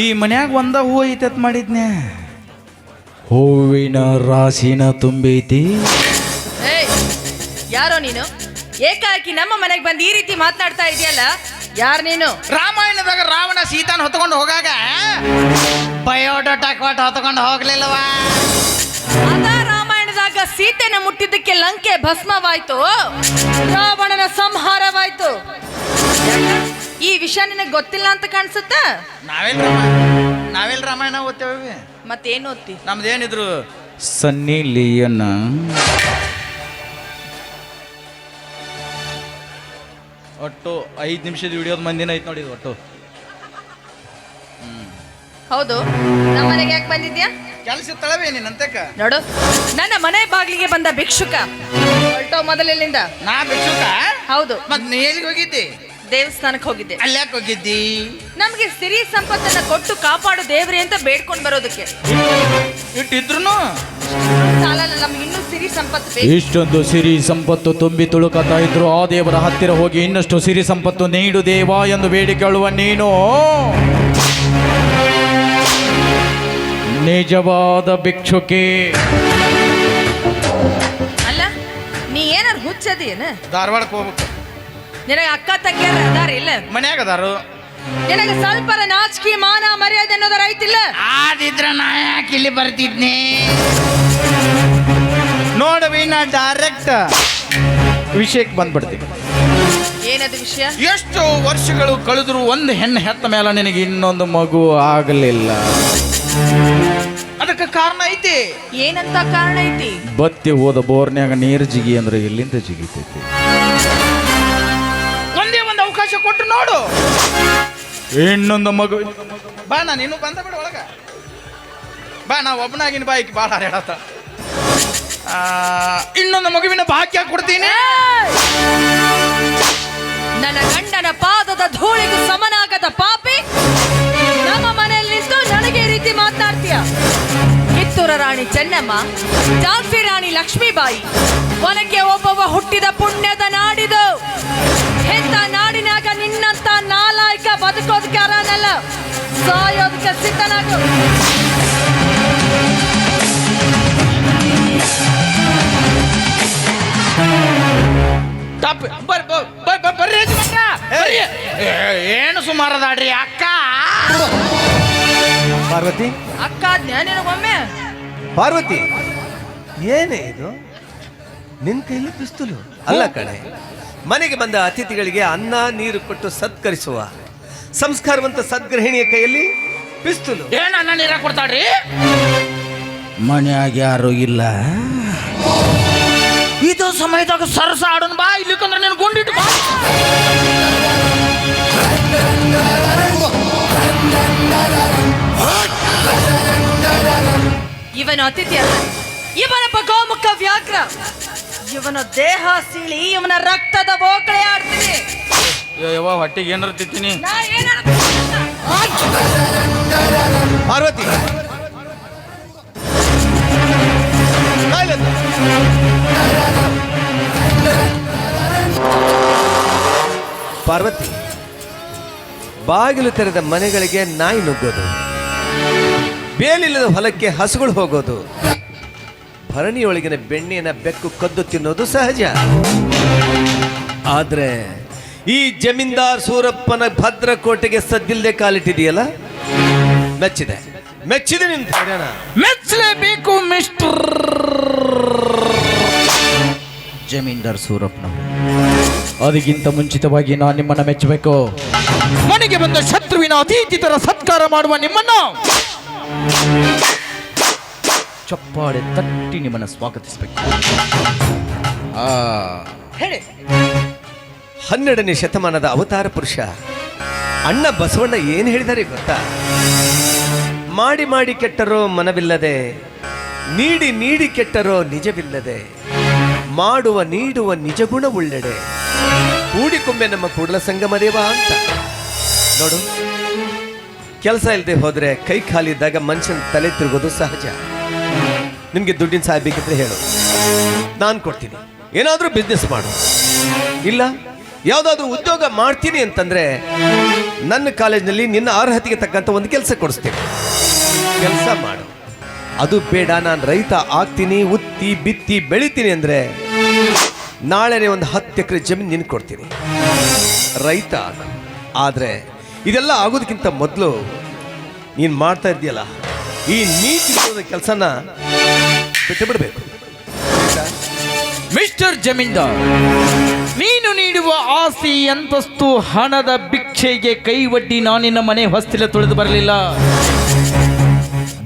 ಈ ಮನ್ಯಾಗ ಒಂದ ಹೂ ಐತತ್ ಮಾಡಿದ್ನೆ, ಹೂವಿನ ರಾಶಿನ ತುಂಬೈತಿ. ಯಾರೋ ನೀನು? ಏಕಾಏಕಿ ನಮ್ಮ ಮನೆಗೆ ಬಂದು ಈ ರೀತಿ ಮಾತನಾಡ್ತಾ ಇದೆಯಲ್ಲ, ಯಾರು ನೀನು? ರಾಮಾಯಣದಾಗ ರಾವಣ ಸೀತಾನ ಹೊತ್ಕೊಂಡು ಹೋಗಾಗ ಬಯೋಡಾಟಾ ಕೊಟ್ಟು ಹೊತ್ಕೊಂಡು ಹೋಗ್ಲಿಲ್ಲವಾ? ಅದ ರಾಮಾಯಣದಾಗ ಸೀತೆನ ಮುಟ್ಟಿದ್ದಕ್ಕೆ ಲಂಕೆ ಭಸ್ಮವಾಯ್ತು, ರಾವಣನ ಸಂಹಾರವಾಯ್ತು. ಈ ವಿಷಯ ನಿನಗೆ ಗೊತ್ತಿಲ್ಲ ಅಂತ ಕಾಣಿಸುತ್ತ? ನಾವೆಲ್ ರಾಮಾಯಣ ಓದ್ತೇವೆ. ಮತ್ತೇನು ಓದ್ತಿ? ನಮ್ದೇನಿದ್ರು ಸನ್ನಿ ಲಿಯೋನ್ ಒಟ್ಟು 5 ನಿಮಿಷದ ವಿಡಿಯೋದ ಮಂದಿನ ಐತ್ ನೋಡಿ ಒಟ್ಟು. ಹೌದು, ನಮ್ಮ ಮನೆಗೆ ಯಾಕೆ ಬಂದಿದ್ಯಾ? ಕೆಲಸ ತಳವೇ ನೀನಂತಕ್ಕ. ನೋಡು, ನನ್ನ ಮನೆ ಬಾಗಿಲಿಗೆ ಬಂದ ಭಿಕ್ಷುಕ ಹೊರಟೋ ಮೊದಲಿನಿಂದ. ನಾ ಭಿಕ್ಷುಕ? ಹೌದು. ಮತ್ ನೀ ಎಲ್ಲಿಗೆ ಹೋಗಿದ್ದಿ? ದೇವಸ್ಥಾನಕ್ಕೆ ಹೋಗಿದ್ದೆ. ಅಲ್ಲಿ ಯಾಕೆ ಹೋಗಿದ್ದಿ? ನಮ್ಗೆ ಸಿರಿ ಸಂಪತ್ತನ್ನ ಕೊಟ್ಟು ಕಾಪಾಡು ದೇವ್ರಿ ಅಂತ ಬೇಡ್ಕೊಂಡು ಬರೋದಕ್ಕೆ. ಇಟ್ಟಿದ್ರು ಸಾಲಲ್ಲ, ನಮ್ಗೆ ಇನ್ನೂ ಸಿರಿ ಸಂಪತ್ತು ಬೇಕು. ಇಷ್ಟೊಂದು ಸಿರಿ ಸಂಪತ್ತು ತುಂಬಿ ತುಳುಕತಾ ಇದ್ರು ಆ ದೇವರ ಹತ್ತಿರ ಹೋಗಿ ಇನ್ನಷ್ಟು ಸಿರಿ ಸಂಪತ್ತು ನೀಡು ದೇವ ಎಂದು ಬೇಡಿಕೊಳ್ಳುವ ನೀನು ನಿಜವಾದ ಭಿಕ್ಷುಕಿ ಅಲ್ಲ. ನೀ ಏನಾರು ಹುಚ್ಚದೇನ? ಧಾರವಾಡಕ್ಕೆ ಹೋಗ್ಬೇಕು. ನಿನಗೆ ಅಕ್ಕ ತಂಗಿಯರ ಅದಾರ ಇಲ್ಲ? ಮನ್ಯಾಗ ಅದಾರು. ನಿನಗೆ ಸ್ವಲ್ಪರ ನಾಚಿಕೆ ಮಾನ ಮರ್ಯಾದೆ ಅನ್ನೋದರ ಐತಿಲ್ಲ? ಆದಿದ್ರ ನಾ ಯಾಕೆ ಇಲ್ಲಿ ಬರ್ತಿದ್ನಿ? ನೋಡವಿ, ನಾ ಡೈರೆಕ್ಟ್ ವಿಷಯಕ್ಕೆ ಬಂದ್ಬಿಡ್ತೀನಿ. ಏನದು ವಿಷಯ? ಎಷ್ಟು ವರ್ಷಗಳು ಕಳೆದ್ರು ಒಂದು ಹೆಣ್ಣು ಹೆತ್ತ ಮೇಲೆ ನಿನಗೆ ಇನ್ನೊಂದು ಮಗು ಆಗಲಿಲ್ಲ. ಅದಕ್ಕೆ ಕಾರಣ ಐತಿ. ಏನಂತ ಕಾರಣ ಐತಿ? ಬತ್ತಿ ಹೋದ ಬೋರ್ನ್ಯಾಗ ನೀರು ಜಿಗಿ ಅಂದ್ರೆ ಎಲ್ಲಿಂದ ಜಿಗಿತೈತಿ? ಒಂದೇ ಒಂದು ಅವಕಾಶ ಕೊಟ್ಟು ನೋಡು. ಇನ್ನೊಂದು ಮಗು. ಬಾ, ನಾನು ಇನ್ನೂ ಬಂದ ಬಿಡ ಒಳಗ. ಬಾ, ನಾ ಒಬ್ಬನಾಗಿನ ಬಾಯಿಗೆ ಭಾಳ ಹಾರಾಡತ್ತ. ಇನ್ನೊಂದು ಮಗುವಿನ ಭಾಗ್ಯ ಕೊಡ್ತೀನಿ. ನನ್ನ ಗಂಡನ ಪಾದದ ಧೂಳಿಗೂ ಸಮನಾಗದ ಪಾಪಿ ನಮ್ಮ ಮನೆಯಲ್ಲಿ ನಿಂತು ನನಗೆ ಈ ರೀತಿ ಮಾತನಾಡ್ತೀಯ? ಕಿತ್ತೂರ ರಾಣಿ ಚೆನ್ನಮ್ಮ, ಝಾನ್ಸಿ ರಾಣಿ ಲಕ್ಷ್ಮೀಬಾಯಿ, ಒನಕೆ ಒಬ್ಬವ ಹುಟ್ಟಿದ ಪುಣ್ಯದ ನಾಡಿದು. ಎಂತ ನಾಡಿನಾಗ ನಿನ್ನಂತ ನಾಲಾಯಕ ಬದುಕೋದಕ್ಕೆ ಅರಾನಲ್ಲ, ಸಾಯೋದಕ್ಕೆ ಸಿದ್ಧನಾಗು. ಏನು ಸುಮಾರದಾಡ್ರಿ ಅಕ್ಕ? ಪಾರ್ವತಿ, ಅಕ್ಕ ನಿನಗೊಮ್ಮೆ. ಪಾರ್ವತಿ, ಏನೇ ಇದು? ನಿನ್ ಕೈಲಿ ಪಿಸ್ತೂಲು ಅಲ್ಲ ಕಣೆ. ಮನೆಗೆ ಬಂದ ಅತಿಥಿಗಳಿಗೆ ಅನ್ನ ನೀರು ಕೊಟ್ಟು ಸತ್ಕರಿಸುವ ಸಂಸ್ಕಾರವಂತ ಸದ್ಗೃಹಿಣಿಯ ಕೈಯಲ್ಲಿ ಪಿಸ್ತೂಲು. ಏನ್ ಅನ್ನ ನೀರ ಕೊಡ್ತಾಡ್ರಿ? ಮನ್ಯಾಗ ಯಾರು ಇಲ್ಲ. ಇದು ಸಮಯದಾಗ ಸರಸ ಆಡೋನ್ ಬಾ, ಇಲ್ಲಿಕಂದ್ರೆ ನೀನು ಗುಂಡಿಟ್ಟು ಬಾ. ಇವನ ಅತಿಥಿ ಅಲ್ಲ, ಇವನೊಬ್ಬ ಗೋಮುಖ ವ್ಯಾಘ್ರ. ಇವನ ದೇಹ ಸೀಳಿ ಇವನ ರಕ್ತದ ಬೋಕಳೆ ಆಡ್ತೀನಿ. ಯವ್ವ, ಹೊಟ್ಟಿಗೆ ಏನಾರ ತಿಂತೀನಿ. ಪಾರ್ವತಿ, ಪಾರ್ವತಿ, ಬಾಗಿಲು ತೆರೆದ ಮನೆಗಳಿಗೆ ನಾಯಿ ನುಗ್ಗೋದು, ಬೇಲಿಲ್ಲದ ಹೊಲಕ್ಕೆ ಹಸುಗಳು ಹೋಗೋದು, ಭರಣಿಯೊಳಗಿನ ಬೆಣ್ಣೆಯನ್ನ ಬೆಕ್ಕು ಕದ್ದು ತಿನ್ನೋದು ಸಹಜ. ಆದ್ರೆ ಈ ಜಮೀನ್ದಾರ್ ಸೂರಪ್ಪನ ಭದ್ರಕೋಟೆಗೆ ಸದ್ದಿಲ್ಲದೆ ಕಾಲಿಟ್ಟಿದೆಯಲ್ಲ, ಮೆಚ್ಚಿದೆ ಮೆಚ್ಚಿದೆ. ನಿನ್ ಮೆಚ್ಚಲೇಬೇಕು ಮಿಸ್ಟರ್ ಜಮೀನ್ದಾರ್ ಸೂರಪ್ಪನ. ಅದಕ್ಕಿಂತ ಮುಂಚಿತವಾಗಿ ನಾನು ನಿಮ್ಮನ್ನ ಮೆಚ್ಚಬೇಕು. ಮನೆಗೆ ಬಂದ ಶತ್ರುವಿನ ಅತಿಥಿ ತರ ಸತ್ಕಾರ ಮಾಡುವ ನಿಮ್ಮನ್ನು ಚಪ್ಪಾಳೆ ತಟ್ಟಿ ನಿಮ್ಮನ್ನ ಸ್ವಾಗತಿಸಬೇಕು. ಹೇಳಿ. 12ನೇ ಶತಮಾನದ ಅವತಾರ ಪುರುಷ ಅಣ್ಣ ಬಸವಣ್ಣ ಏನು ಹೇಳಿದ್ದಾರೆ ಗೊತ್ತಾ? ಮಾಡಿ ಮಾಡಿ ಕೆಟ್ಟರೋ ಮನವಿಲ್ಲದೆ, ನೀಡಿ ನೀಡಿ ಕೆಟ್ಟರೋ ನಿಜವಿಲ್ಲದೆ, ಮಾಡುವ ನೀಡುವ ನಿಜಗುಣ ಉಳ್ಳೆಡೆ, ಕೂಡಿಕೊಂಬೆ ನಮ್ಮ ಕೂಡಲ ಸಂಗಮ ದೇವ ಅಂತ. ನೋಡು, ಕೆಲಸ ಇಲ್ಲದೆ ಹೋದ್ರೆ ಕೈ ಖಾಲಿ ಇದ್ದಾಗ ಮನುಷ್ಯನ ತಲೆ ತಿರುಗೋದು ಸಹಜ. ನಿಮ್ಗೆ ದುಡ್ಡಿನ ಸಹಾಯ ಬೇಕಿದ್ರೆ ಹೇಳು. ನಾನು ಕೊಡ್ತೀನಿ, ಏನಾದರೂ ಬಿಸ್ನೆಸ್ ಮಾಡು, ಇಲ್ಲ ಯಾವುದಾದ್ರೂ ಉದ್ಯೋಗ ಮಾಡ್ತೀನಿ ಅಂತಂದ್ರೆ ನನ್ನ ಕಾಲೇಜಿನಲ್ಲಿ ನಿನ್ನ ಅರ್ಹತೆಗೆ ತಕ್ಕಂಥ ಒಂದು ಕೆಲಸ ಕೊಡಿಸ್ತೀನಿ, ಕೆಲಸ ಮಾಡು. ಅದು ಬೇಡ, ನಾನು ರೈತ ಆಗ್ತೀನಿ, ಉತ್ತಿ ಬಿತ್ತಿ ಬೆಳಿತೀನಿ ಅಂದರೆ ನಾಳೆನೇ ಒಂದು 10 ಎಕರೆ ಜಮೀನು ನಿನ್ಗೆ ಕೊಡ್ತೀನಿ, ರೈತ. ಆದರೆ ಇದೆಲ್ಲ ಆಗೋದಕ್ಕಿಂತ ಮೊದಲು ನೀನು ಮಾಡ್ತಾ ಇದ್ದೀಯಲ್ಲ ಈ ನೀತಿ ಕೆಲಸನ ಬಿಟ್ಟು ಬಿಡಬೇಕು. ಮಿಸ್ಟರ್ ಜಮೀನ್ದಾರ್, ನೀನು ನೀಡುವ ಆಸ್ತಿ ಅಂತಸ್ತು ಹಣದ ಭಿಕ್ಷೆಗೆ ಕೈವಡ್ಡಿ ನಾನಿನ್ನ ಮನೆ ಹೊಸ್ತಿಲ ತುಳಿದು ಬರಲಿಲ್ಲ.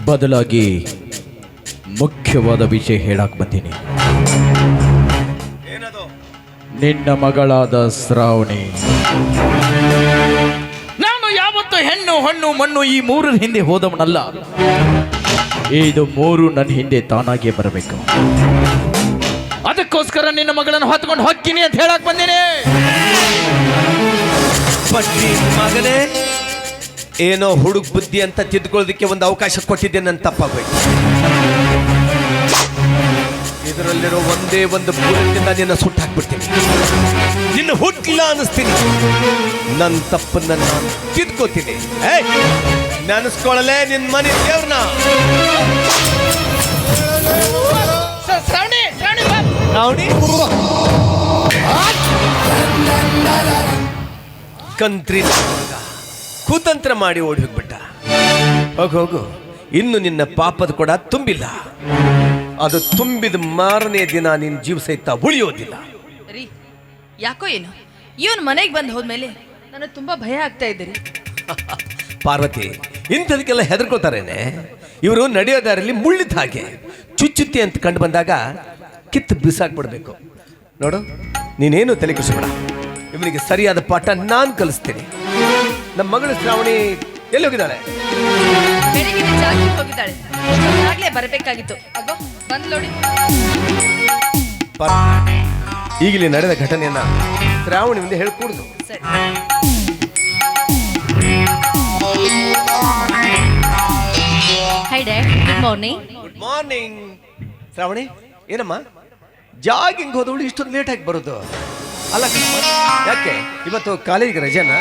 ಬದಲಾಗಿ ಮುಖ್ಯವಾದ ವಿಷಯ ಹೇಳಕ್ ಬಂದೀನಿ. ನಿನ್ನ ಮಗಳಾದ ಶ್ರಾವಣಿ, ನಾನು ಯಾವತ್ತು ಹೆಣ್ಣು ಹಣ್ಣು ಮಣ್ಣು ಈ 3 ಹಿಂದೆ ಹೋದವನಲ್ಲ. ಇದು 3 ನನ್ನ ಹಿಂದೆ ತಾನಾಗಿಯೇ ಬರಬೇಕು. ಅದಕ್ಕೋಸ್ಕರ ನಿನ್ನ ಮಗಳನ್ನು ಹೊತ್ಕೊಂಡು ಹೊಕ್ಕಿನಿ ಅಂತ ಹೇಳಕ್ ಬಂದೇನೆ. ಬಡ್ಡಿ ಮಗನೇ, ಏನೋ ಹುಡುಗ ಬುದ್ಧಿ ಅಂತ ತಿದ್ಕೊಳ್ಳೋದಕ್ಕೆ ಒಂದು ಅವಕಾಶ ಕೊಟ್ಟಿದ್ದೆ, ನನ್ನ ತಪ್ಪಾಗೋಯ್ತು. ಇದರಲ್ಲಿರೋ ಒಂದೇ ಒಂದು ಬುಲೆಟಿಂದ ನಿನ್ನ ಸುಟ್ಟು ಹಾಕ್ಬಿಡ್ತೀನಿ, ನಿನ್ನ ಹುಟ್ಟಿಲ್ಲ ಅನ್ನಿಸ್ತೀನಿ. ನನ್ನ ತಪ್ಪನ್ನ ನಾನು ತಿದ್ಕೋತೀನಿ. ನೆನೆಸ್ಕೊಳ್ಳಲೇ ನಿನ್ನ ಮನೆ ದೇವ್ರನ್ನ. ಕಂತ್ರಿ ಕುತಂತ್ರ ಮಾಡಿ ಓಡಿ ಹೋಗ್ಬಿಟ್ಟ. ಹೋಗು, ಇನ್ನು ನಿನ್ನ ಪಾಪದ ಕೂಡ ತುಂಬಿಲ್ಲ. ಅದು ತುಂಬಿದ ಮಾರನೇ ದಿನ ನಿನ್ನ ಜೀವ ಸಹಿತ ಉಳಿಯೋದಿಲ್ಲ. ರೀ, ಯಾಕೋ ಏನು ಇವನ್ ಮನೆಗೆ ಬಂದು ಹೋದ್ಮೇಲೆ ನನಗೆ ತುಂಬಾ ಭಯ ಆಗ್ತಾ ಇದೆ ರೀ. ಪಾರ್ವತಿ, ಇಂಥದಕ್ಕೆಲ್ಲ ಹೆದರ್ಕೋತಾರೇನೆ? ಇವರು ನಡೆಯೋ ದಾರಿಯಲ್ಲಿ ಮುಳ್ಳಿದ ಹಾಗೆ ಚುಚ್ಚುತ್ತಿ ಅಂತ ಕಂಡು ಬಂದಾಗ ಕಿತ್ತು ಬಿಸಾಕ್ಬಿಡ್ಬೇಕು. ನೋಡು, ನೀನೇನು ತಲೆ ಕೆಡಿಸ್ಬೇಡ, ಇವನಿಗೆ ಸರಿಯಾದ ಪಾಠ ನಾನು ಕಲಿಸ್ತೀನಿ. ನಮ್ಮ ಮಗಳು ಶ್ರಾವಣಿ ಎಲ್ಲಿ ಹೋಗಿದ್ದಾಳೆ? ಬೆಳಗಿನ ಜಾಗಕ್ಕೆ ಹೋಗಿದ್ದಾಳೆ, ಆಗ್ಲೇ ಬರಬೇಕಾಗಿತ್ತು. ಅಗೋ ಬಂದ್ ನೋಡಿ. ಈಗಲೇ ನಡೆದ ಘಟನೆಯನ್ನ ಶ್ರಾವಣಿ ಮುಂದೆ ಹೇಳ್ಕೊಡುದು. ಸರಿ. High dad, good morning. Good morning. Shravani, ಏನಮ್ಮ ಜಾಗಿಂಗ್ ಹೋದವಳು ಇಷ್ಟೊಂದು ಲೇಟ್ ಆಗಿ ಬರೋದು? ಅಲ್ಲ, ಯಾಕೆ ಇವತ್ತು ಕಾಲೇಜಿಗೆ ರಜೆನಾ?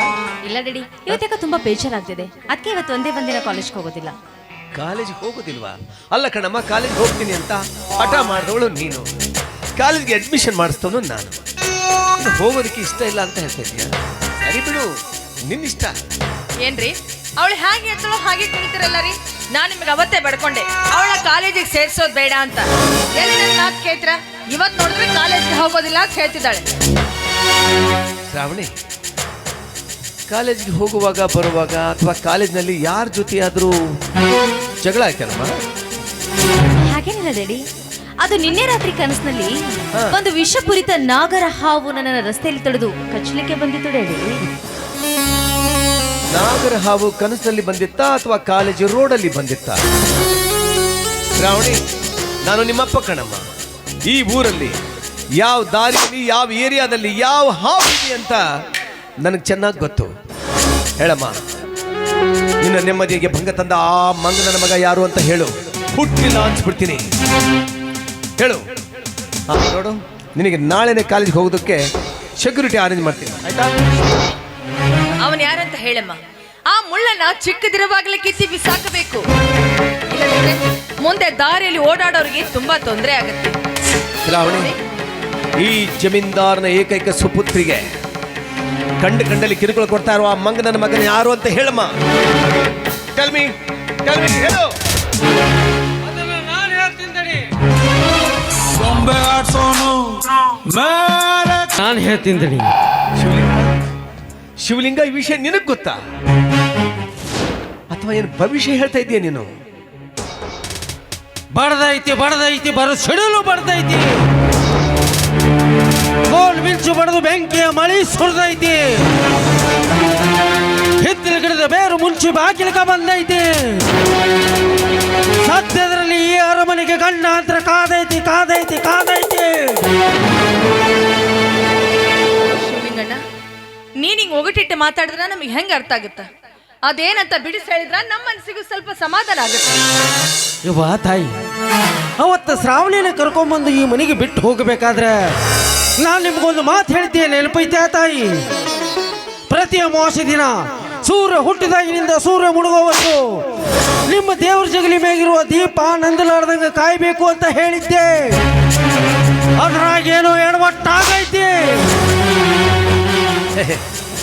ಇಲ್ಲ ಡ್ಯಾಡಿ, ಇವತ್ತಾಗ ತುಂಬಾ ಬೇಜಾರಾಗ್ತಿದೆ, ಅದಕ್ಕೆ ಇವತ್ತು ಒಂದಿನ ಕಾಲೇಜ್ಗೆ ಹೋಗೋದಿಲ್ಲ. ಕಾಲೇಜಿಗೆ ಹೋಗೋದಿಲ್ವಾ? ಅಲ್ಲ ಕಣಮ್ಮ, ಕಾಲೇಜಿಗೆ ಹೋಗ್ತೀನಿ ಅಂತ ಹಠ ಮಾಡಿದವಳು ನೀನು, ಕಾಲೇಜ್ಗೆ ಅಡ್ಮಿಷನ್ ಮಾಡಿಸ್ತವನು ನಾನು. ಹೋಗೋದಕ್ಕೆ ಇಷ್ಟ ಇಲ್ಲ ಅಂತ ಹೇಳ್ತಾ ಇದೀಯ? ಸರಿ ಬಿಡು, ನಿನ್ನಿಷ್ಟ. ಏನ್ರಿ, ಅವಳು ಹೇಗೆ ಎತ್ತಳೋ ಹಾಗೆ ಕುಣಿತಿರಲ್ಲ ರೀ. ನಾನು ನಿಮ್ಗೆ ಅವತ್ತೇ ಬಡ್ಕೊಂಡೆ ಅವಳ ಕಾಲೇಜಿಗೆ ಸೇರ್ಸೋದು ಬೇಡ ಅಂತ. ಎಲ್ಲಿ ನನ್ನ ಮಾತು ಕೇಳ್ತೀರ? ಇವತ್ತು ನೋಡಿದ್ರೆ ಕಾಲೇಜ್ಗೆ ಹೋಗೋದಿಲ್ಲ ಅಂತ ಹೇಳ್ತಿದ್ದಾಳೆ. ಶ್ರಾವಣಿ, ಕಾಲೇಜ್ಗೆ ಹೋಗುವಾಗ ಬರುವಾಗ ಅಥವಾ ಕಾಲೇಜ್ನಲ್ಲಿ ಯಾರ ಜೊತೆ ಆದ್ರೂ ಜಗಳ ಆಯ್ತಲ್ಲಮ್ಮ? ಹಾಗೇನಿಲ್ಲ ಡ್ಯಾಡಿ, ಅದು ನಿನ್ನೆ ರಾತ್ರಿ ಕನಸಿನಲ್ಲಿ ಒಂದು ವಿಷಪೂರಿತ ನಾಗರ ಹಾವು ನನ್ನನ್ನು ರಸ್ತೆಯಲ್ಲಿ ತಡೆದು ಕಚ್ಚಲಿಕ್ಕೆ ಬಂದಿತ್ತು ಡ್ಯಾಡಿ. ನಾಗರ ಹಾವು ಕನಸಿನಲ್ಲಿ ಬಂದಿತ್ತಾ ಅಥವಾ ಕಾಲೇಜು ರೋಡಲ್ಲಿ ಬಂದಿತ್ತಾ? ಶ್ರಾವಣಿ, ನಾನು ನಿಮ್ಮಪ್ಪ ಕಣಮ್ಮ. ಈ ಊರಲ್ಲಿ ಯಾವ ದಾರಿಯಲ್ಲಿ, ಯಾವ ಏರಿಯಾದಲ್ಲಿ ಯಾವ ಹಾವು ಇದೆ ಅಂತ ನನಗೆ ಚೆನ್ನಾಗಿ ಗೊತ್ತು. ಹೇಳಮ್ಮ, ನಿನ್ನ ನೆಮ್ಮದಿಗೆ ಭಂಗ ತಂದ ಆ ಮಂಗನ ಮಗ ಯಾರು ಅಂತ ಹೇಳು. ಹುಟ್ಟಿಲ್ಲ ಅನ್ಸ್ಬಿಡ್ತೀನಿ, ಹೇಳು. ನೋಡು, ನಿನಗೆ ನಾಳೆನೇ ಕಾಲೇಜ್ಗೆ ಹೋಗೋದಕ್ಕೆ ಸೆಕ್ಯೂರಿಟಿ ಅರೇಂಜ್ ಮಾಡ್ತೀನಿ, ಆಯ್ತಾ? ಅವನ್ ಯಾರಂತ ಹೇಳಮ್ಮ. ಆ ಮುಳ್ಳನ್ನ ಚಿಕ್ಕದಿರುವಾಗಲೇ ಕಿತ್ತಿ ಬಿಸಾಕಬೇಕು, ಇಲ್ಲದಿದ್ರೆ ಮುಂದೆ ದಾರಿಯಲ್ಲಿ ಓಡಾಡೋರಿಗೆ ತುಂಬಾ ತೊಂದರೆ ಆಗುತ್ತೆ. ಶ್ರಾವಣಿ, ಈ ಜಮೀನ್ದಾರನ ಏಕೈಕ ಸುಪುತ್ರಿಗೆ ಕಂಡಲ್ಲಿ ಕಿರುಕುಳ ಕೊಡ್ತಾ ಇರುವ ಆ ಮಂಗನ ಮಗನ ಯಾರು ಅಂತ ಹೇಳಮ್ಮ. ಟೆಲ್ ಮಿ, ಹೇಳು. ನಾನು ಹೇಳ್ತೀನಿ. ಶಿವಲಿಂಗ, ಈ ವಿಷಯ ನಿನಗೆ ಗೊತ್ತಾ ಅಥವಾ ಏನು ಭವಿಷ್ಯ ಹೇಳ್ತಾ ಇದೀಯ ನೀನು? ಬಡದೈತಿ ಬರೋ ಸಿಡಿಲು ಬಡ್ದೈತಿ, ಗೋಲ್ ಮಿಂಚು ಬಡದು ಬೆಂಕಿಯ ಮಳಿ ಸುರಿದೈತಿ, ಹಿತ್ತಲ ಗಿಡದ ಬೇರು ಮುಂಚಿ ಬಾಗಿಲಿಕ ಬಂದೈತಿ. ಸದ್ಯದ್ರಲ್ಲಿ ಈ ಅರಮನೆಗೆ ಗಂಡಾಂತರ ಕಾದೈತಿ. ಶಿವಲಿಂಗಣ್ಣ, ನೀನ್ ಹಿಂಗ್ ಒಗಟಿಟ್ಟು ಮಾತಾಡಿದ್ರೆ ನಮಗೆ ಹೆಂಗ ಅರ್ಥ ಆಗುತ್ತ? ಅದೇನಂತ ಬಿಡಿಸಿ ಹೇಳಿದ್ರ ನಮ್ಮ ಮನಸ್ಸಿಗೂ ಸ್ವಲ್ಪ ಸಮಾಧಾನ ಆಗುತ್ತೆ. ಯವ್ವ ತಾಯಿ, ಅವತ್ತ ಶ್ರಾವಣಿನ ಕರ್ಕೊಂಬಂದು ಈ ಮನೆಗೆ ಬಿಟ್ಟು ಹೋಗಬೇಕಾದ್ರೆ ನಾನು ನಿಮ್ಗೊಂದು ಮಾತು ಹೇಳ್ತೀಯ, ನೆನಪೈತೆ ತಾಯಿ? ಪ್ರತಿ ಅಮಾವಾಸ್ಯೆ ದಿನ ಸೂರ್ಯ ಹುಟ್ಟಿದಾಗಿನಿಂದ ಸೂರ್ಯ ಮುಳುಗೋವತ್ತು ನಿಮ್ಮ ದೇವ್ರ ಜಗಲಿ ಮೇಗಿರುವ ದೀಪ ನಂದಲಾರ್ದಂಗೆ ಕಾಯ್ಬೇಕು ಅಂತ ಹೇಳಿದ್ದೆ. ಅದ್ರಾಗೇನೋ ಎಡವಟ್ಟಾಗೈತಿ.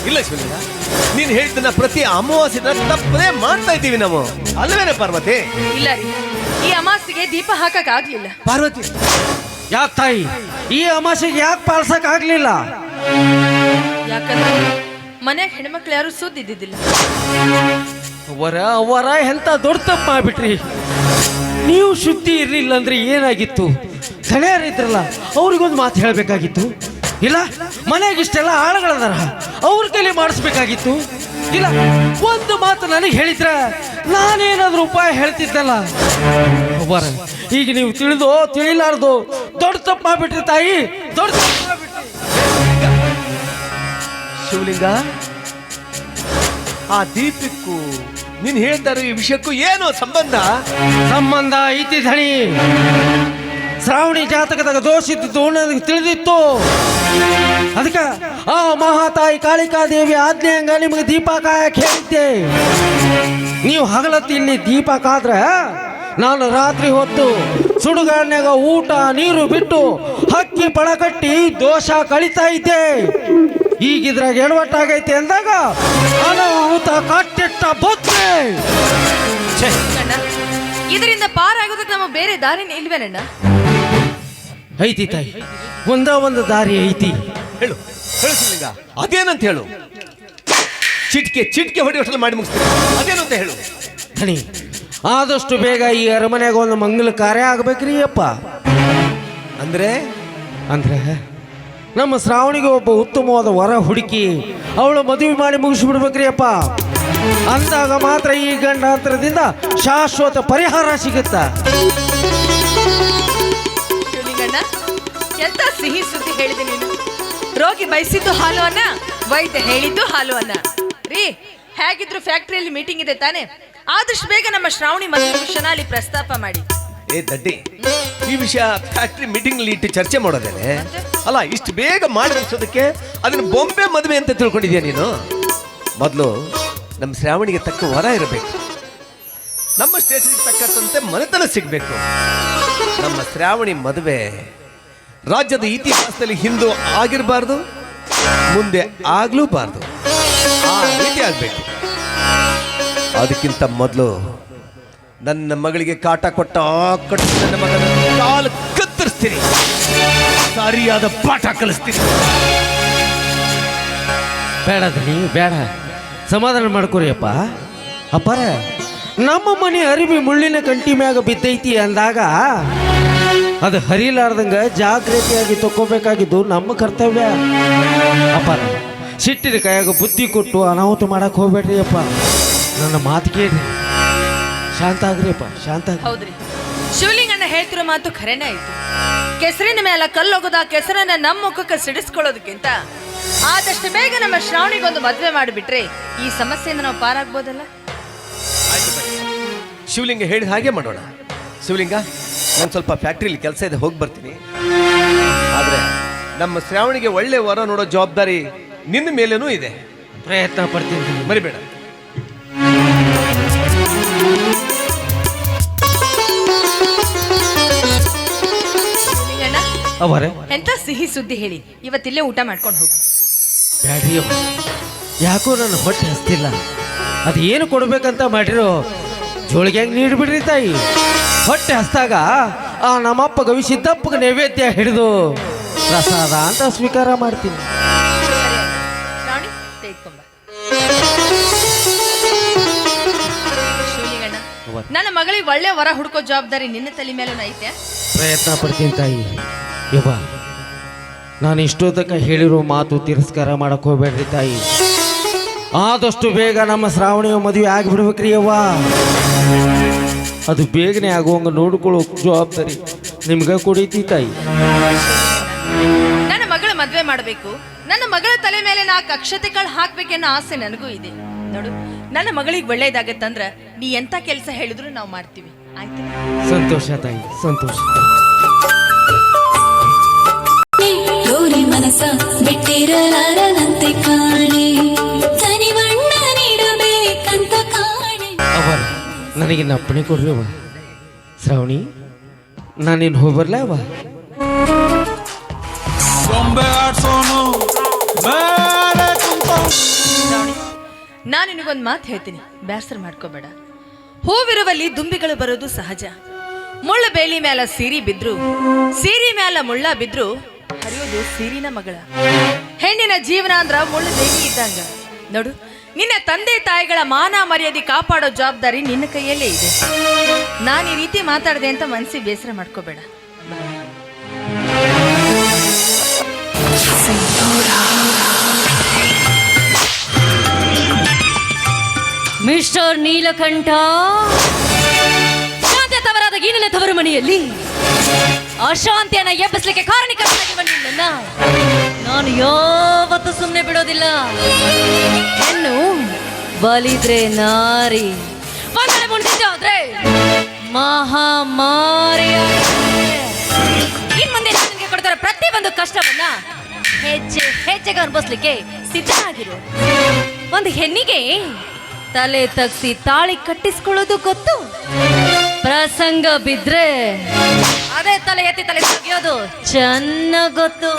ಇಲ್ಲ ಶಿವಲಿಂಗ, ನೀನು ಹೇಳಿದ್ದನ್ನ ಪ್ರತಿ ಅಮಾವಾಸ್ಯೆ ತಪ್ಪದೇ ಮಾಡ್ತಾ ಇದ್ದೀವಿ ನಾವು, ಅಲ್ವೇನೆ ಪಾರ್ವತಿ? ಇಲ್ಲ ರೀ, ಈ ಅಮಾಸಿಗೆ ದೀಪ ಹಾಕಕ್ ಆಗ್ಲಿಲ್ಲ. ಪಾರ್ವತಿ, ಯಾಕೆ ತಾಯಿ ಈ ಅಮಾವಾಸ್ಯೆಗೆ ಯಾಕೆ ಪಾಲ್ಸಕ್ ಆಗ್ಲಿಲ್ಲ? ಯಾಕಂದ್ರೆ ಮನ್ಯಾಗ ಹೆಣ್ಮಕ್ಳು ಯಾರು ಸುದ್ದಿದ್ದಿದ್ದಿಲ್ಲ. ಅವರ ಎಂತ ದೊಡ್ಡ ತಪ್ಪು ಮಾಡ್ಬಿಟ್ರಿ. ನೀವು ಶುದ್ಧಿ ಇರ್ಲಿಲ್ಲ ಅಂದ್ರೆ ಏನಾಗಿತ್ತು? ಸೆಳೆಯರಿದ್ರಲ್ಲ, ಅವ್ರಿಗೊಂದು ಮಾತು ಹೇಳಬೇಕಾಗಿತ್ತು. ಇಲ್ಲ, ಮನೆಗೆ ಇಷ್ಟೆಲ್ಲ ಆಳುಗಳದಾರ, ಅವ್ರ ಕೈಲಿ ಮಾಡಿಸ್ಬೇಕಾಗಿತ್ತು. ಇಲ್ಲ, ಒಂದು ಮಾತು ನನಗೆ ಹೇಳಿದ್ರ ನಾನೇನಾದ್ರೂ ಉಪಾಯ ಹೇಳ್ತಿದ್ದಲ್ಲ. ಅವರ ಈಗ ನೀವು ತಿಳಿದೋ ತಿಳಿಲಾರ್ದು ದೊಡ್ಡ ತಪ್ಪು ಮಾಡ್ಬಿಟ್ರಿ ತಾಯಿ, ದೊಡ್ಡ ತಪ್ಪು ಮಾಡ್ಬಿಟ್ರಿ. ಶಿವಲಿಂಗ, ಆ ದೀಪಕ್ಕೂ ನೀನ್ ಹೇಳ್ತಾ ಇರೋ ಈ ವಿಷಯಕ್ಕೂ ಏನು ಸಂಬಂಧ ಐತಿ ಧಣಿ. ಶ್ರಾವಣಿ ಜಾತಕದಾಗ ದೋಷ ಇದ್ದಿತ್ತು ನನಗೆ ತಿಳಿದಿತ್ತು. ಅದಕ್ಕೆ ಆ ಮಹಾತಾಯಿ ಕಾಳಿಕಾದೇವಿ ಆಜ್ಞೆಯಂಗ ನಿಮಗೆ ದೀಪ ಕಾಯಕ್ಕೆ ಹೇಳಿದ್ದೆ. ನೀವು ಹಗಲತ್ತಿ ಇಲ್ಲಿ ದೀಪ ಕಾದ್ರೆ ನಾನು ರಾತ್ರಿ ಹೊತ್ತು ಸುಡುಗಾಡ್ನ್ಯಾಗ ಊಟ ನೀರು ಬಿಟ್ಟು ಹಕ್ಕಿ ಪಳ ಕಟ್ಟಿ ದೋಷ ಕಳಿತಾ ಇದ್ದೆ. ಈಗಿದ್ರಾಗ ಎಡವಟ್ಟಾಗೈತೆ ಅಂದಾಗ ಅನಾಹುತ ಕಟ್ಟಿಟ್ಟ ಬೊತ್ತೆ. ಅಣ್ಣ, ಇದರಿಂದ ಪಾರಾಗೋದಕ್ಕೆ ನಮ್ಮ ಬೇರೆ ದಾರಿನೇ ಇಲ್ವೇನಣ್ಣ? ಐತಿ ತಾಯಿ, ಒಂದು ದಾರಿ ಐತಿ. ಹೇಳು ಹೇಳು ಶಿವಲಿಂಗ, ಅದೇನಂತ ಹೇಳು. ಚಿಟ್ಕೆ ಹೊಡೆಯೋಷ್ಟಲ್ಲಿ ಮಾಡಿ ಮುಗಿಸ್ತೀನಿ, ಅದೇನು ಅಂತ ಹೇಳು. ಧಣಿ, ಆದಷ್ಟು ಬೇಗ ಈ ಅರಮನೆಗೆ ಒಂದು ಮಂಗಲ ಕಾರ್ಯ ಆಗ್ಬೇಕ್ರಿ ಅಪ್ಪ. ಅಂದ್ರೆ ನಮ್ಮ ಶ್ರಾವಣಿಗೆ ಒಬ್ಬ ಉತ್ತಮವಾದ ವರ ಹುಡುಕಿ ಅವಳು ಮದುವೆ ಮಾಡಿ ಮುಗಿಸ್ಬಿಡ್ಬೇಕ್ರಿ ಅಪ್ಪ. ಅಂದಾಗ ಮಾತ್ರ ಈ ಗಂಡಾಂತರದಿಂದ ಶಾಶ್ವತ ಪರಿಹಾರ ಸಿಗುತ್ತ. ಶಿವಲಿಂಗಣ್ಣ, ಎಂತ ಸಿಹಿ ಸುದ್ದಿ ಹೇಳಿದೆ ನೀನು. ರೋಗಿ ಬಯಸಿದ್ದು ಹಾಲು ಅನ್ನ, ವೈದ್ಯ ಹೇಳಿದ್ದು ಹಾಲು ಅನ್ನ. ರೀ, ಹೇಗಿದ್ರು ಫ್ಯಾಕ್ಟ್ರಿಯಲ್ಲಿ ಮೀಟಿಂಗ್ ಇದೆ ತಾನೆ, ಆದಷ್ಟು ಬೇಗ ನಮ್ಮ ಶ್ರಾವಣಿ ಮದುವೆ ವಿಷಯನ ಅಲ್ಲಿ ಪ್ರಸ್ತಾಪ ಮಾಡಿ. ಏ ದಡ್ಡಿ, ಈ ವಿಷಯ ಫ್ಯಾಕ್ಟ್ರಿ ಮೀಟಿಂಗ್ ಇಟ್ಟು ಚರ್ಚೆ ಮಾಡೋದೇನೆ ಅಲ್ಲ. ಇಷ್ಟು ಬೇಗ ಮಾಡಿ ಮುಗಿಸೋದಕ್ಕೆ ಅದನ್ನ ಬೊಂಬೆ ಮದುವೆ ಅಂತ ತಿಳ್ಕೊಂಡಿದ್ಯಾ ನೀನು? ಮೊದಲು ನಮ್ಮ ಶ್ರಾವಣಿಗೆ ತಕ್ಕ ವರ ಇರಬೇಕು, ನಮ್ಮ ಸ್ಟೇಷನ್ಗೆ ತಕ್ಕಂತೆ ಮನೆತನ ಸಿಗಬೇಕು. ನಮ್ಮ ಶ್ರಾವಣಿ ಮದುವೆ ರಾಜ್ಯದ ಇತಿಹಾಸದಲ್ಲಿ ಹಿಂದೂ ಆಗಿರಬಾರ್ದು, ಮುಂದೆ ಆಗ್ಲೂಬಾರ್ದು, ಆ ರೀತಿ ಆಗ್ಬೇಕು. ಅದಕ್ಕಿಂತ ಮೊದಲು ನನ್ನ ಮಗಳಿಗೆ ಕಾಟ ಕೊಟ್ಟ ನನ್ನ ಮಗನ ಕಾಲು ಕತ್ತರಿಸ್ತೀನಿ, ಸರಿಯಾದ ಪಾಠ ಕಲಿಸ್ತೀನಿ. ಬೇಡ ಧಣಿ, ಬೇಡ, ಸಮಾಧಾನ ಮಾಡ್ಕೊರಿ ಅಪ್ಪ. ಅಪ್ಪಾರ, ನಮ್ಮ ಮನೆ ಅರಿವಿ ಮುಳ್ಳಿನ ಕಂಟಿ ಮ್ಯಾಗ ಬಿದ್ದೈತಿ ಅಂದಾಗ ಅದು ಹರಿಲಾರ್ದಂಗ ಜಾಗ್ರತೆಯಾಗಿ ತಕ್ಕೋಬೇಕಾಗಿದ್ದು ನಮ್ಮ ಕರ್ತವ್ಯ. ಅಪ್ಪಾರ, ಸಿಟ್ಟಿನ ಕೈಯಾಗ ಬುದ್ಧಿ ಕೊಟ್ಟು ಅನಾಹುತ ಮಾಡಕ್ ಹೋಗ್ಬೇಡ್ರಿ ಅಪ್ಪ. ನನ್ನ ಮಾತು ಕೇಳಿ ಶಾಂತ ಆಗ್ರಿ ಅಪ್ಪ, ಶಾಂತ ಆಗ್ರಿ. ಹೌದ್ರಿ, ಶಿವಲಿಂಗಣ್ಣ ಹೇಳ್ತಿರೋ ಮಾತು ಖರೇನೇ ಆಯ್ತು. ಕೆಸರಿನ ಮೇಲೆ ಕಲ್ಲೊಗದ ಕೆಸರನ್ನ ನಮ್ಮ ಮುಖಕ್ಕೆ ಸಿಡಿಸ್ಕೊಳ್ಳೋದಕ್ಕಿಂತ ಆದಷ್ಟು ಬೇಗ ನಮ್ಮ ಶ್ರಾವಣಿಗೊಂದು ಮದುವೆ ಮಾಡಿಬಿಟ್ರೆ ಈ ಸಮಸ್ಯೆಯಿಂದ ನಾವು ಪಾರಾಗ್ಬೋದಲ್ಲ. ಶಿವಲಿಂಗ ಹೇಳಿದ ಹಾಗೆ ಮಾಡೋಣ. ಶಿವಲಿಂಗ, ನಾನು ಸ್ವಲ್ಪ ಫ್ಯಾಕ್ಟ್ರಿಲಿ ಕೆಲಸ ಇದೆ, ಹೋಗಿ ಬರ್ತೀನಿ. ಆದರೆ ನಮ್ಮ ಶ್ರಾವಣಿಗೆ ಒಳ್ಳೆ ವರ ನೋಡೋ ಜವಾಬ್ದಾರಿ ನಿನ್ನ ಮೇಲೇನೂ ಇದೆ. ಪ್ರಯತ್ನ ಪಡ್ತೀನಿ, ಮರಿಬೇಡ. ಶಿವಲಿಂಗಣ್ಣ, ಅವರೇ ಎಂತ ಸಿಹಿ ಸುದ್ದಿ ಹೇಳಿ, ಇವತ್ತಿಲ್ಲೇ ಊಟ ಮಾಡ್ಕೊಂಡು ಹೋಗು. ಬ್ಯಾಡ್ರಿ ಅಪ್ಪ, ಯಾಕೋ ನನ್ನ ಹೊಟ್ಟೆ ಹಸ್ತಿಲ್ಲ. ಅದು ಏನು ಕೊಡ್ಬೇಕಂತ ಮಾಡಿರೋ ಜೋಳಿಗೆ ಹೆಂಗೆ ನೀಡ್ಬಿಡ್ರಿ ತಾಯಿ. ಹೊಟ್ಟೆ ಹಸ್ದಾಗ ಆ ನಮ್ಮಪ್ಪ ಗವಿಸಿದ್ದಪ್ಪಗೆ ನೈವೇದ್ಯ ಹಿಡಿದು ಪ್ರಸಾದ ಅಂತ ಸ್ವೀಕಾರ ಮಾಡ್ತೀನಿ. ಶ್ರಾವಣಿ, ತೆಗೆದುಕೊಂಬ. ಶಿವಲಿಂಗಣ್ಣ, ನನ್ನ ಮಗಳಿಗೆ ಒಳ್ಳೆ ವರ ಹುಡ್ಕೋ ಜವಾಬ್ದಾರಿ ನಿನ್ನ ತಲೆ ಮೇಲೂ ಐತೆ. ಪ್ರಯತ್ನ ಪಡ್ತೀನಿ ತಾಯಿ. ಯವ್ವ, ನಾನು ಇಷ್ಟೊತ್ತಕ ಹೇಳಿರೋ ಮಾತು ತಿರಸ್ಕಾರ ಮಾಡಕ್ ಹೋಗ್ಬೇಡ್ರಿ ತಾಯಿ. ಆದಷ್ಟು ಬೇಗ ನಮ್ಮ ಶ್ರಾವಣಿಯ ಮದುವೆ ಆಗಿಬಿಡ್ಬೇಕ್ರಿ ಯವ್ವ. ಅದು ಬೇಗನೆ ಆಗುವಂಗ ನೋಡ್ಕೊಳ್ಳೋ ಜವಾಬ್ದಾರಿ ನಿಮ್ಗೆ ಕೊಡೈತಿ ತಾಯಿ. ನನ್ನ ಮಗಳ ಮದುವೆ ಮಾಡಬೇಕು, ನನ್ನ ಮಗಳ ತಲೆ ಮೇಲೆ 4 ಅಕ್ಷತೆ ಕಾಳು ಹಾಕ್ಬೇಕೆನ್ನೋ ಆಸೆ ನನಗೂ ಇದೆ. ನೋಡು, ನನ್ನ ಮಗಳಿಗೆ ಒಳ್ಳೇದಾಗತ್ತಂದ್ರ ನೀ ಎಂತ ಕೆಲಸ ಹೇಳಿದ್ರು ನಾವು ಮಾಡ್ತೀವಿ ಆಯ್ತು. ಸಂತೋಷ ತಾಯಿ, ಸಂತೋಷ. ಯೋರಿ ಮನಸ ಬಿಟ್ಟಿರಲಾರದಂತೆ ಕಾಣೆ ಕನಿವಣ್ಣ ನೀಡಬೇಕಂತ ಕಾಣೆ. ಅವರ ನನಗೆ ಅಪ್ಪಣೆ ಕೊಡ್ರಿ ಅವ. ಶ್ರಾವಣಿ, ನಾನಿನ್ ಹೋಗ್ಬರ್ಲ ಅವ? ನಾನು ನಿನಗೊಂದು ಮಾತು ಹೇಳ್ತೀನಿ, ಬೇಸರ ಮಾಡ್ಕೋಬೇಡ. ಹೂವಿರುವಲ್ಲಿ ದುಂಬಿಗಳು ಬರೋದು ಸಹಜ. ಮುಳ್ಳು ಬೇಲಿ ಮ್ಯಾಲ ಸೀರಿ ಬಿದ್ರು, ಸೀರಿ ಮ್ಯಾಲ ಮುಳ್ಳ ಬಿದ್ರು ಹರಿಯೋದು ಸೀರಿನ ಮಗಳ. ಹೆಣ್ಣಿನ ಜೀವನ ಅಂದ್ರ ಮುಳ್ಳು ಬೇಲಿ ಇದ್ದಂಗ. ನೋಡು, ನಿನ್ನ ತಂದೆ ತಾಯಿಗಳ ಮಾನ ಮರ್ಯಾದೆ ಕಾಪಾಡೋ ಜವಾಬ್ದಾರಿ ನಿನ್ನ ಕೈಯಲ್ಲೇ ಇದೆ. ನಾನು ಈ ರೀತಿ ಮಾತಾಡಿದೆ ಅಂತ ಮನಸ್ಸಿಗೆ ಬೇಸರ ಮಾಡ್ಕೋಬೇಡ. ಮಿಸ್ಟರ್ ನೀಲಕಂಠ, ಶಾಂತಿ ತವರಾದ ಈ ನಿನ್ನ ತವರು ಮನೆಯಲ್ಲಿ ಅಶಾಂತಿಯನ್ನ ಎಬ್ಬಿಸ್ಲಿಕ್ಕೆ ಕಾರಣೀಕರ್ತನಾಗಿರುವ ನಿನ್ನನ್ನ ನಾನು ಯಾವತ್ತೂ ಸುಮ್ಮನೆ ಬಿಡೋದಿಲ್ಲ. ಹೆಣ್ಣು ಬಲಿದ್ರೆ ನಾರಿ, ಬಂದರೆ ಮುಂದಿದ್ದಾದ್ರೆ ಮಹಾಮಾರಿ. ಇನ್ ಮುಂದೆ ನಾನು ನಿನಗೆ ಕೊಡ್ತಾರ ಪ್ರತಿ ಒಂದು ಕಷ್ಟವನ್ನ ಹೆಚ್ಚೆಗೆ ಅನುಭವಿಸ್ಲಿಕ್ಕೆ ಸಿದ್ಧನಾಗಿರು. ಒಂದು ಹೆಣ್ಣಿಗೆ ತಲೆ ತಗ್ಸಿ ತಾಳಿ ಕಟ್ಟಿಸ್ಕೊಳ್ಳೋದು ಗೊತ್ತು, ಪ್ರಸಂಗ ಬಿದ್ರೆ ಅದೇ ತಲೆ ಎತ್ತಿ ತಲೆ ತೆಗಿಯೋದು ಚೆನ್ನಾಗ್ ಗೊತ್ತು.